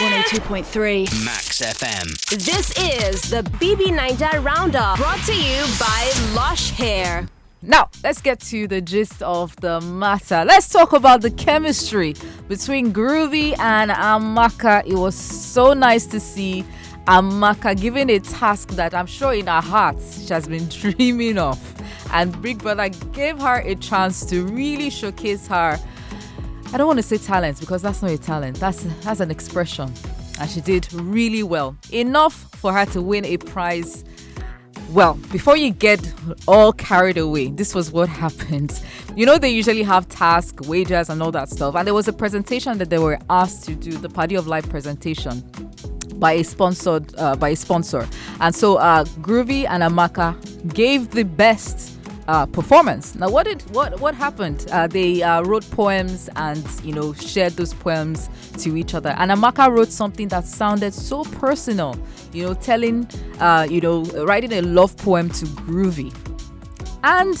102.3 Max FM. This is the Bbnaija Roundup, brought to you by Lush Hair. Now, let's get to the gist of the matter. Let's talk about the chemistry between Groovy and Amaka. It was so nice to see Amaka given a task that I'm sure in her heart she has been dreaming of. And Big Brother gave her a chance to really showcase her, I don't want to say talent because that's not a talent. That's an expression. And she did really well. Enough for her to win a prize. Well, before you get all carried away, this was what happened. You know, they usually have tasks, wagers, and all that stuff. And there was a presentation that they were asked to do, the Party of Life presentation by a sponsor. And so Groovy and Amaka gave the best performance. Now, what happened? They wrote poems and, shared those poems to each other. And Amaka wrote something that sounded so personal, writing a love poem to Groovy. And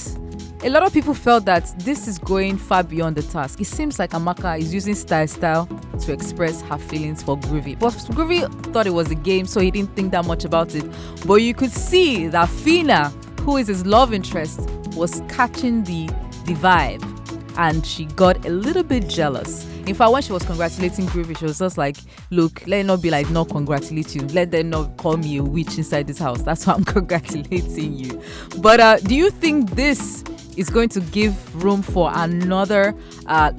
a lot of people felt that this is going far beyond the task. It seems like Amaka is using style to express her feelings for Groovy. But Groovy thought it was a game, so he didn't think that much about it. But you could see that Phyna, who is his love interest, was catching the vibe, and she got a little bit jealous. In fact, when she was congratulating Groovy, she was just like, look, let it not be like not congratulate you. Let them not call me a witch inside this house. That's why I'm congratulating you. But do you think this is going to give room for another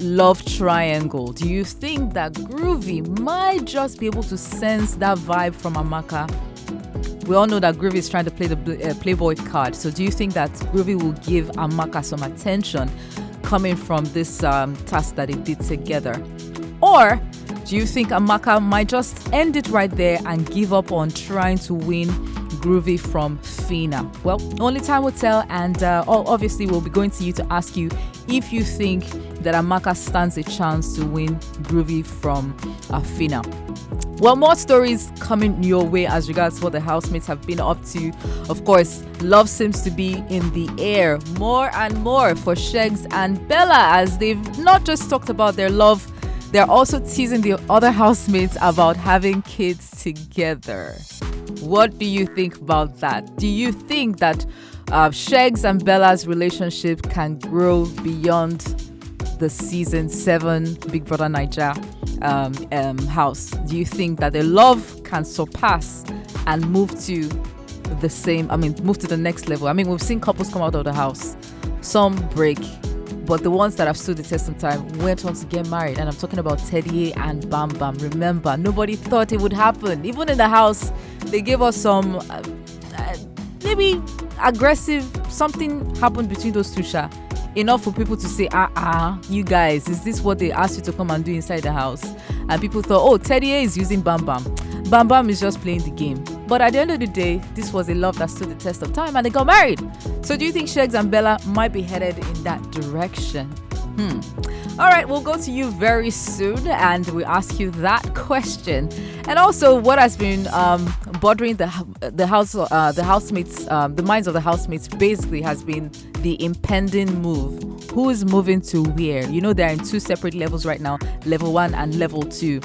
love triangle? Do you think that Groovy might just be able to sense that vibe from Amaka? We all know that Groovy is trying to play the Playboy card. So do you think that Groovy will give Amaka some attention coming from this task that they did together? Or do you think Amaka might just end it right there and give up on trying to win Groovy from Phyna? Well, only time will tell, and obviously we'll be going to you to ask you if you think that Amaka stands a chance to win Groovy from Phyna. Well, more stories coming your way as regards what the housemates have been up to. Of course, love seems to be in the air more and more for Shegs and Bella, as they've not just talked about their love, they're also teasing the other housemates about having kids together. What do you think about that? Do you think that Shegs and Bella's relationship can grow beyond the season 7 Big Brother Naija house? Do you think that their love can surpass and move to the next level? We've seen couples come out of the house, some break, but the ones that have stood the test of time went on to get married. And I'm talking about Teddy and Bam Bam. Remember, nobody thought it would happen. Even in the house, they gave us some maybe aggressive, something happened between those two, enough for people to say, you guys, is this what they asked you to come and do inside the house? And people thought, oh, Teddy is using Bam Bam. Bam Bam is just playing the game. But at the end of the day, this was a love that stood the test of time and they got married. So do you think Shegs and Bella might be headed in that direction? All right, we'll go to you very soon and we'll ask you that question. And also, what has been bothering the housemates, the minds of the housemates, basically has been the impending move. Who is moving to where? They're in 2 separate levels right now, level 1 and level 2.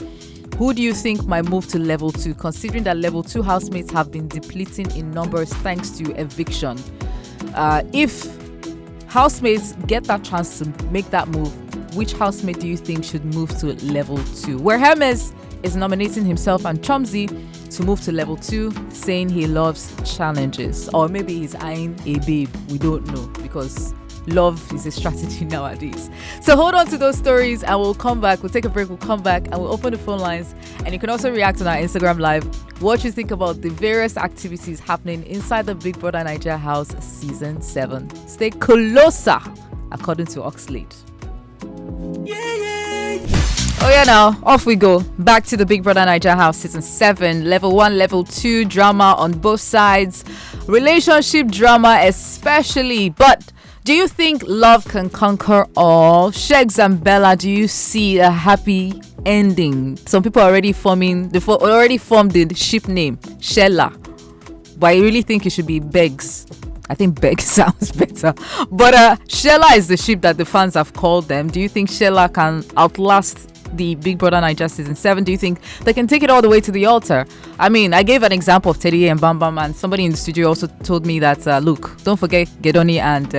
Who do you think might move to level 2, considering that level 2 housemates have been depleting in numbers thanks to eviction? If housemates get that chance to make that move, which housemate do you think should move to level 2? Where Hermes is nominating himself and Chomzy to move to level 2, saying he loves challenges. Or maybe he's eyeing a babe. We don't know, because love is a strategy nowadays. So hold on to those stories and we'll come back. We'll take a break. We'll come back and we'll open the phone lines. And you can also react on our Instagram Live. What you think about the various activities happening inside the Big Brother Naija house season 7. Stay closer, according to Oxlade. Oh yeah, now off we go. Back to the Big Brother Naija house season 7. Level 1, level 2 drama on both sides. Relationship drama especially. But do you think love can conquer all? Shegs and Bella, do you see a happy ending? Some people are already formed the ship name, Shella. But I really think it should be Beggs. I think Beggs sounds better. But Shella is the ship that the fans have called them. Do you think Shella can outlast the Big Brother Naija season 7? Do you think they can take it all the way to the altar? I mean, I gave an example of Teddy and Bam Bam, and somebody in the studio also told me that, look, don't forget Gedoni and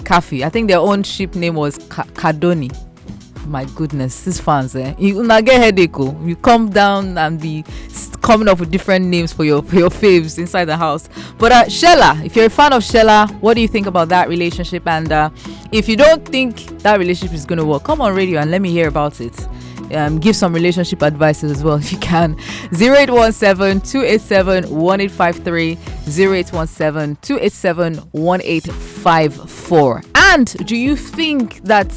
Kafi. I think their own ship name was Kadoni. My goodness, these fans, you not get headache. You come down and be coming up with different names for your faves inside the house. But Shella, if you're a fan of Shella, what do you think about that relationship? And if you don't think that relationship is going to work, come on radio and let me hear about it. Give some relationship advices as well if you can. 0817-287-1853, 0817-287-1854. And do you think that,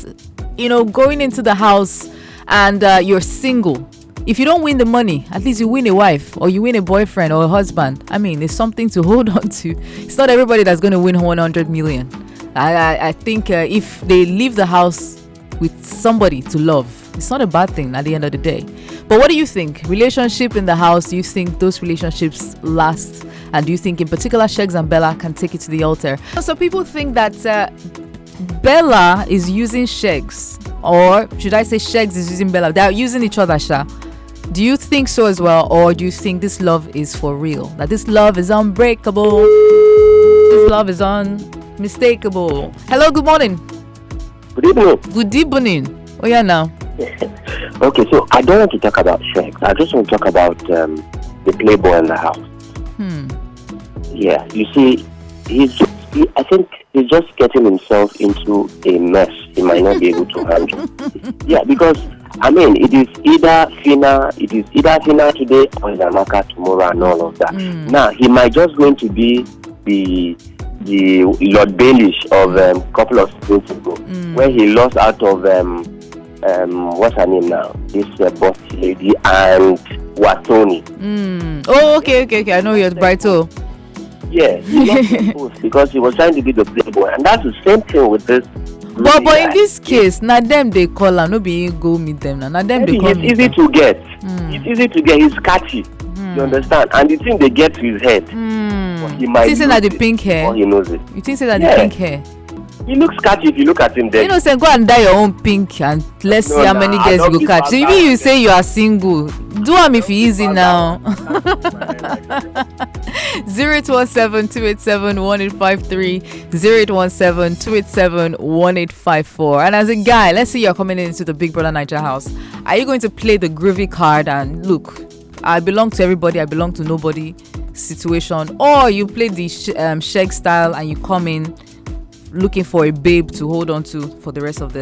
going into the house and you're single, if you don't win the money, at least you win a wife or you win a boyfriend or a husband? I mean, it's something to hold on to. It's not everybody that's going to win 100 million. I think if they leave the house with somebody to love, it's not a bad thing at the end of the day. But what do you think? Relationship in the house, do you think those relationships last? And do you think in particular Shegs and Bella can take it to the altar? So people think that Bella is using Shegs, or should I say Shegs is using Bella? They're using each other, Sha. Do you think so as well, or do you think this love is for real? That this love is unbreakable, this love is unmistakable? Hello, good morning. Good evening. Good evening. Oh yeah, now. Okay, so I don't want to talk about sex. I just want to talk about the playboy in the house. Yeah, you see, I think he's just getting himself into a mess he might not be able to handle. Yeah, because I mean, it is either Phyna today or it's Amaka tomorrow and all of that. Now he might just going to be the Lord Baelish of a couple of seasons ago, where he lost out of what's her name now? This bossy lady and Watoni. Oh, okay. I know you're Brighto. Yeah, he lost them both because he was trying to be the playboy, and that's the same thing with this. But in this case, now them they call and no be go meet them. Now them they call. It's easy to get. It's easy to get. He's catchy. You understand? And the thing they get to his head. He might. You think that the pink hair? Or he knows it. You think that the pink hair? He looks catchy if you look at him there. Say go and dye your own pink and let's see how many girls you go catch. So even you say you are single, do them if you easy now. 0817-287-1853, 0817-287-1854. And as a guy, let's say you're coming into the Big Brother Naija house. Are you going to play the groovy card and look, I belong to everybody, I belong to nobody situation, or you play the Sheg style and you come in looking for a babe to hold on to for the rest of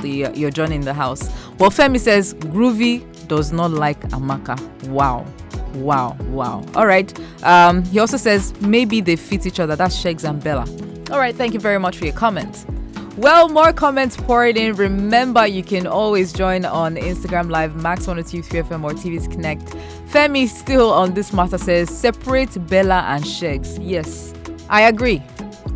your journey in the house? Well, Femi says groovy does not like Amaka. Wow. All right. He also says maybe they fit each other. That's Shegs and Bella. All right. Thank you very much for your comments. Well, more comments poured in. Remember, you can always join on Instagram Live, Max1023 FM or TV's Connect. Femi still on this matter says separate Bella and Shegs. Yes, I agree.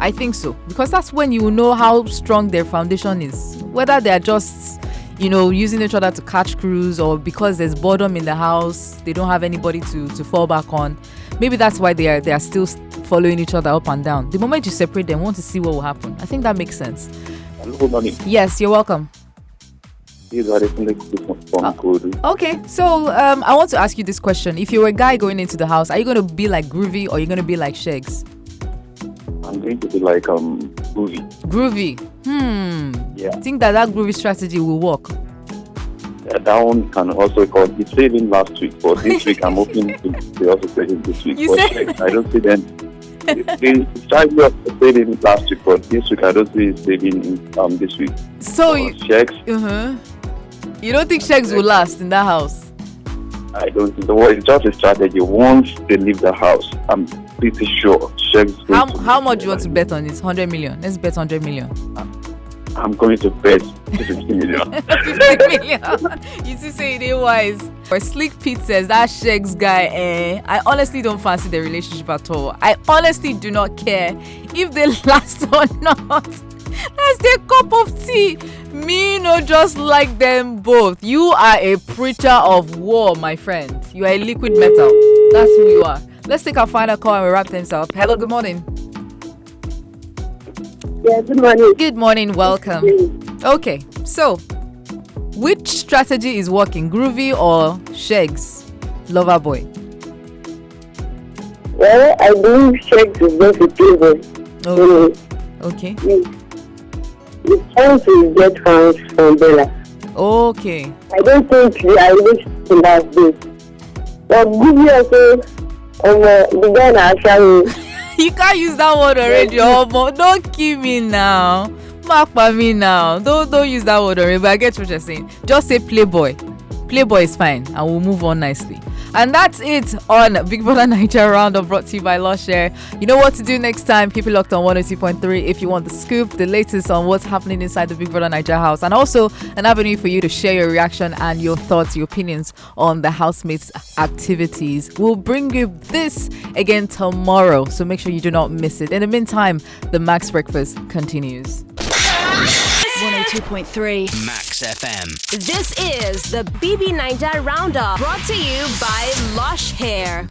I think so, because that's when you know how strong their foundation is. Whether they're just, using each other to catch crews, or because there's boredom in the house, they don't have anybody to fall back on. Maybe that's why they are still following each other up and down. The moment you separate them, want to see what will happen. I think that makes sense. Good morning. Yes, you're welcome. Okay, so I want to ask you this question. If you were a guy going into the house, are you going to be like Groovy or are you going to be like Shegs? I'm going to be like Groovy. Groovy. Yeah. I think that groovy strategy will work. Yeah, that one can also, because he said in last week, but this week I'm hoping they also said it this week. I don't see them. They tried to say it last week, but this week I don't see it saving this week. So Shegs. You don't think Shegs will last in that house? I don't think so. It's just a strategy. Once they leave the house, I'm pretty sure Shegs. How much do you want to bet on this? 100 million. Let's bet 100 million. I'm going to bet 50 million. 50 million. You see, say it ain't wise. Or Slick Pete says that Shegs guy, I honestly don't fancy the relationship at all. I honestly do not care if they last or not. That's their cup of tea. Me no just like them both. You are a preacher of war, my friend. You are a liquid metal. That's who you are. Let's take our final call and we wrap things up. Hello, good morning. Yeah, good morning. Good morning, welcome. Okay, so Which strategy is working, Groovy or Shegs, lover boy? Well, I believe Shegs is just a playboy. Okay. He's trying to get fans from Bella. Okay. I don't think they are really in that day. But Groovy also, the guy actually. You can't use that word already, Don't kill me now. Mark by me now. Don't use that word already. But I get what you're saying. Just say playboy. Playboy is fine, and we'll move on nicely. And that's it on Big Brother Naija Roundup, brought to you by Lushare. You know what to do next time. Keep it locked on 102.3 if you want the scoop, the latest on what's happening inside the Big Brother Naija house, and also an avenue for you to share your reaction and your thoughts, your opinions on the housemates' activities. We'll bring you this again tomorrow, so make sure you do not miss it. In the meantime, the Max Breakfast continues. 102.3 Max FM. This is the Bbnaija Roundup, brought to you by Lush Hair.